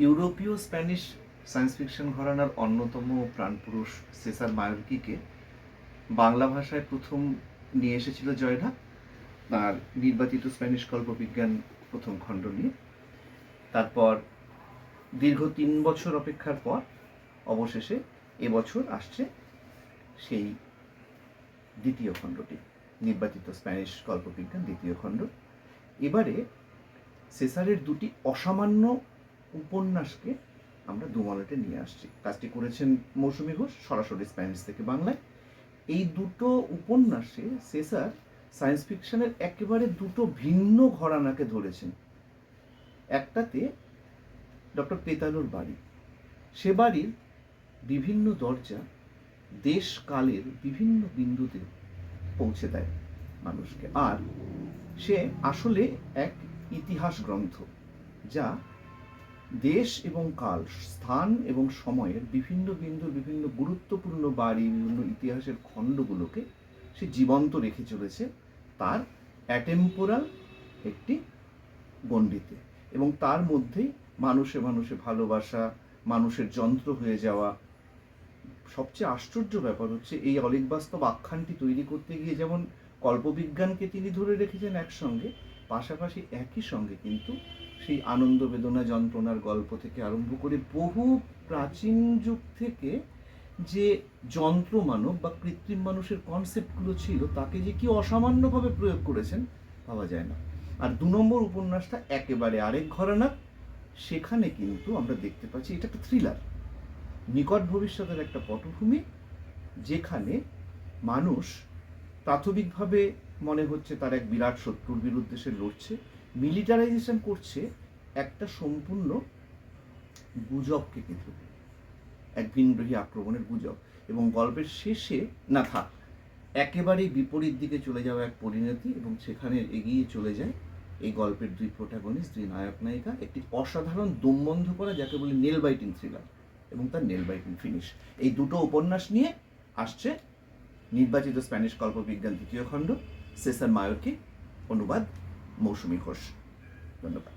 ইউরোপীয় Spanish science fiction ঘরানার অন্যতম প্রাণপুরুষ সেসার মায়োরকিকে বাংলা ভাষায় প্রথম নিয়ে এসেছিল জয়ঢা তার নির্বাচিত স্প্যানিশ কল্পবিজ্ঞান প্রথম খণ্ড নিয়ে। তারপর দীর্ঘ 3 বছর অপেক্ষার পর অবশেষে এবছর আসছে সেই দ্বিতীয় খণ্ডটি, নির্বাচিত স্প্যানিশ কল্পবিজ্ঞান দ্বিতীয় খণ্ড। এবারে সেসারের দুটি অসামান্য উপন্যাসকে আমরা দুমলেটে নিয়ে আসছি। কাজটি করেছেন মৌসুমী ঘোষ, সরাসরি স্প্যানিশ থেকে বাংলায়। এই দুটো উপন্যাসে সেসার সায়েন্স ফিকশনের একেবারে দুটো ভিন্ন ঘরানাকে ধরেছেন। একটাতে ডক্টর পেতালোর বাড়ি, সে বাড়ির বিভিন্ন দরজা দেশ কালের বিভিন্ন বিন্দুতে পৌঁছে দেয় মানুষকে, আর সে আসলে এক ইতিহাস গ্রন্থ যা দেশ এবং কাল, স্থান এবং সময়ের বিভিন্ন বিন্দুর বিভিন্ন গুরুত্বপূর্ণ বাড়ি, বিভিন্ন ইতিহাসের খণ্ডগুলোকে সে জীবন্ত রেখে চলেছে তার অ্যাটেম্পোরাল একটি গণ্ডিতে। এবং তার মধ্যেই মানুষে মানুষে ভালোবাসা, মানুষের যন্ত্র হয়ে যাওয়া। সবচেয়ে আশ্চর্য ব্যাপার হচ্ছে এই অলীক বাস্তব আখ্যানটি তৈরি করতে গিয়ে যেমন কল্পবিজ্ঞানকে তিনি ধরে রেখেছেন একসঙ্গে, পাশাপাশি একই সঙ্গে কিন্তু সেই আনন্দ বেদনা যন্ত্রণার গল্প থেকে আরম্ভ করে বহু প্রাচীন যুগ থেকে যে যন্ত্র মানব বা কৃত্রিম মানুষের কনসেপ্টগুলো ছিল তাকে যে কি অসামান্যভাবে প্রয়োগ করেছেন ভাবা যায় না। আর 2 নম্বর উপন্যাসটা একেবারে আরেক ঘরানা। সেখানে কিন্তু আমরা দেখতে পাচ্ছি এটা একটা থ্রিলার, নিকট ভবিষ্যতের একটা পটভূমি, যেখানে মানুষ প্রাথমিকভাবে মনে হচ্ছে তার এক বিরাট শত্রুর বিরুদ্ধে সে লড়ছে, মিলিটারাইজেশন করছে একটা সম্পূর্ণ গুজবকে কেন্দ্র করে, এক ভিনগ্রহী আক্রমণের গুজব। এবং গল্পের শেষে না থাক একেবারেই বিপরীত দিকে চলে যাওয়া এক পরিণতি, এবং সেখানে এগিয়ে চলে যায় এই গল্পের দুই প্রোটাগনিস্ট, দুই নায়ক নায়িকা, একটি অসাধারণ দম বন্ধ করা যাকে বলে নেল বাইটিং থ্রিলার এবং তার নেল বাইটিং ফিনিশ। এই দুটো উপন্যাস নিয়ে আসছে নির্বাচিত স্প্যানিশ কল্পবিজ্ঞান দ্বিতীয় খণ্ড, সেসার মায়োরকি, অনুবাদ মৌসুমী ঘোষ। ধন্যবাদ।